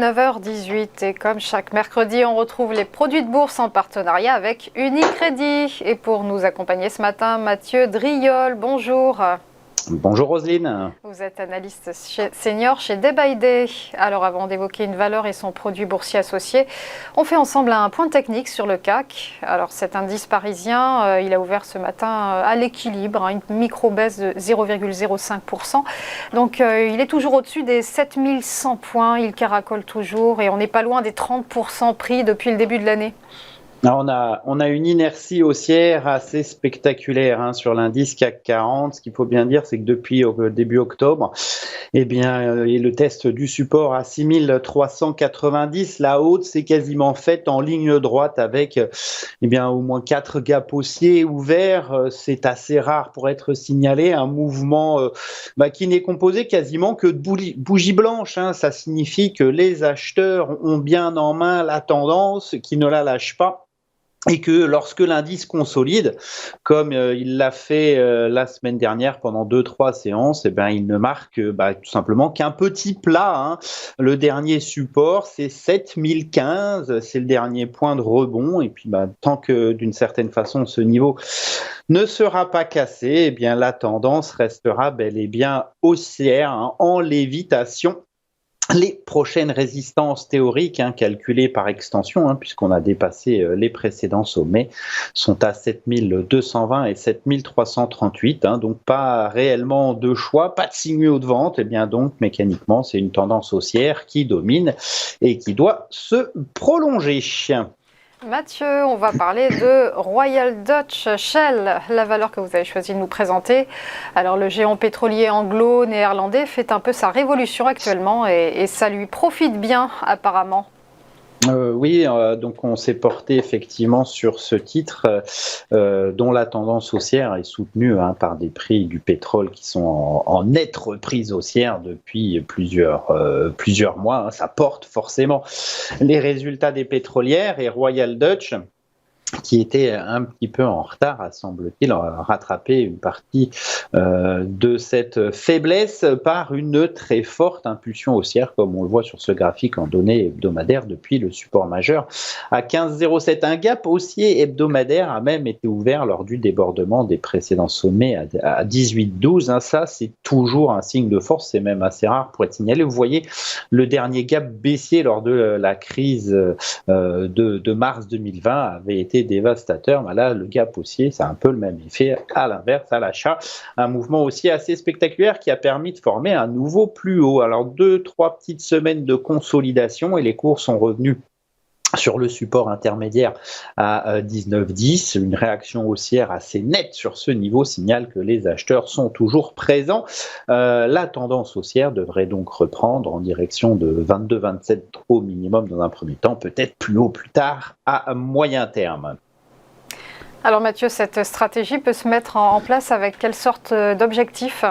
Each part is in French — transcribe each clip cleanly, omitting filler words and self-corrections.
9h18 et comme chaque mercredi, on retrouve les produits de bourse en partenariat avec Unicredit. Et pour nous accompagner ce matin, Mathieu Driol, bonjour. Bonjour Roselyne. Vous êtes analyste senior chez Day by Day. Alors avant d'évoquer une valeur et son produit boursier associé, on fait ensemble un point technique sur le CAC. Alors cet indice parisien, il a ouvert ce matin à l'équilibre, une micro-baisse de 0,05%. Donc il est toujours au-dessus des 7100 points, il caracole toujours et on n'est pas loin des 30% pris depuis le début de l'année. On a une inertie haussière assez spectaculaire sur l'indice CAC 40. Ce qu'il faut bien dire, c'est que depuis début octobre, et le test du support à 6390, la haute s'est quasiment faite en ligne droite avec au moins 4 gaps haussiers ouverts. C'est assez rare pour être signalé. Un mouvement qui n'est composé quasiment que de bougies blanches. Ça signifie que les acheteurs ont bien en main la tendance, qui ne la lâchent pas. Et que lorsque l'indice consolide, comme il l'a fait la semaine dernière pendant 2-3 séances, il ne marque tout simplement qu'un petit plat. Le dernier support, c'est 7015, c'est le dernier point de rebond. Et puis tant que d'une certaine façon ce niveau ne sera pas cassé, la tendance restera bel et bien haussière en lévitation. Les prochaines résistances théoriques, calculées par extension, puisqu'on a dépassé les précédents sommets, sont à 7220 et 7338. Donc pas réellement de choix, pas de signaux de vente. Donc mécaniquement, c'est une tendance haussière qui domine et qui doit se prolonger. Mathieu, on va parler de Royal Dutch Shell, la valeur que vous avez choisi de nous présenter. Alors le géant pétrolier anglo-néerlandais fait un peu sa révolution actuellement et ça lui profite bien apparemment. Donc on s'est porté effectivement sur ce titre dont la tendance haussière est soutenue par des prix du pétrole qui sont en nette reprise haussière depuis plusieurs mois. Ça porte forcément les résultats des pétrolières et Royal Dutch, qui était un petit peu en retard, semble-t-il, rattraper une partie de cette faiblesse par une très forte impulsion haussière, comme on le voit sur ce graphique en données hebdomadaires depuis le support majeur à 15,07. Un gap haussier hebdomadaire a même été ouvert lors du débordement des précédents sommets à 18,12. Ça, c'est toujours un signe de force, c'est même assez rare pour être signalé. Vous voyez, le dernier gap baissier lors de la crise de mars 2020 avait été dévastateur. Là, le gap haussier, c'est un peu le même effet à l'inverse, à l'achat. Un mouvement aussi assez spectaculaire qui a permis de former un nouveau plus haut. Alors, 2-3 petites semaines de consolidation et les cours sont revenus sur le support intermédiaire à 19,10. Une réaction haussière assez nette sur ce niveau signale que les acheteurs sont toujours présents. La tendance haussière devrait donc reprendre en direction de 22-27 au minimum dans un premier temps, peut-être plus haut plus tard à moyen terme. Alors Mathieu, cette stratégie peut se mettre en place avec quelle sorte d'objectif ?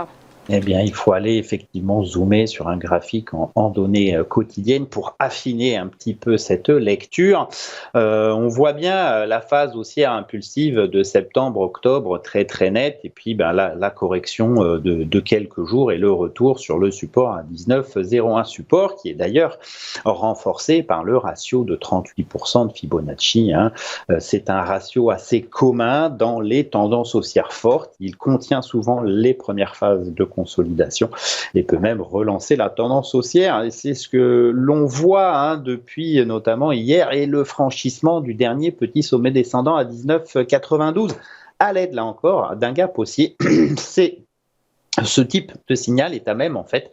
Il faut aller effectivement zoomer sur un graphique en données quotidiennes pour affiner un petit peu cette lecture. On voit bien la phase haussière impulsive de septembre-octobre très très nette et puis la correction de quelques jours et le retour sur le support à 19,01 support qui est d'ailleurs renforcé par le ratio de 38% de Fibonacci. C'est un ratio assez commun dans les tendances haussières fortes. Il contient souvent les premières phases de consolidation et peut même relancer la tendance haussière. Et c'est ce que l'on voit depuis notamment hier et le franchissement du dernier petit sommet descendant à 19,92 à l'aide là encore d'un gap haussier. Ce type de signal est à même en fait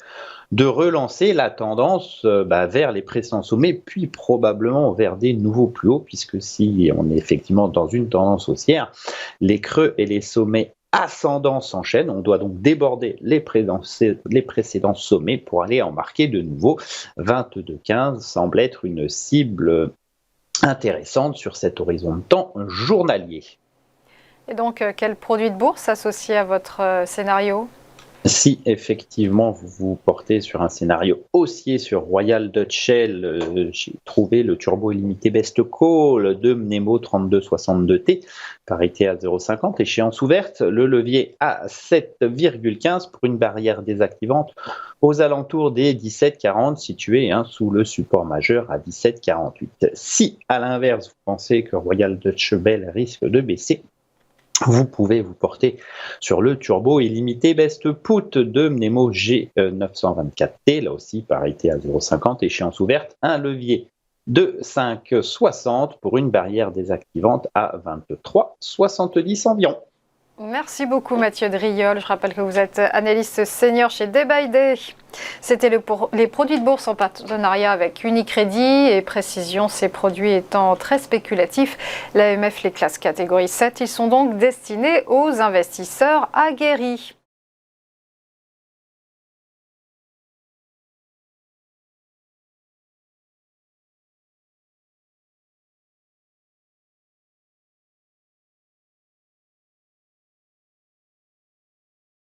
de relancer la tendance vers les précédents sommets, puis probablement vers des nouveaux plus hauts, puisque si on est effectivement dans une tendance haussière, les creux et les sommets ascendants s'enchaînent. On doit donc déborder les précédents sommets pour aller en marquer de nouveau. 22,15 semble être une cible intéressante sur cet horizon de temps journalier. Et donc, quel produit de bourse associé à votre scénario ? Si effectivement vous vous portez sur un scénario haussier sur Royal Dutch Shell, j'ai trouvé le turbo illimité Best Call de Mnemo 3262T, parité à 0,50, échéance ouverte, le levier à 7,15 pour une barrière désactivante aux alentours des 17,40, situé sous le support majeur à 17,48. Si à l'inverse vous pensez que Royal Dutch Shell risque de baisser, vous pouvez vous porter sur le turbo illimité Best Put de Mnemo G924T, là aussi parité à 0,50, échéance ouverte, un levier de 5,60 pour une barrière désactivante à 23,70 environ. Merci beaucoup Mathieu Driol. Je rappelle que vous êtes analyste senior chez Day by Day. C'était les produits de bourse en partenariat avec Unicredit et Précision, ces produits étant très spéculatifs. L'AMF les classe catégorie 7, ils sont donc destinés aux investisseurs aguerris.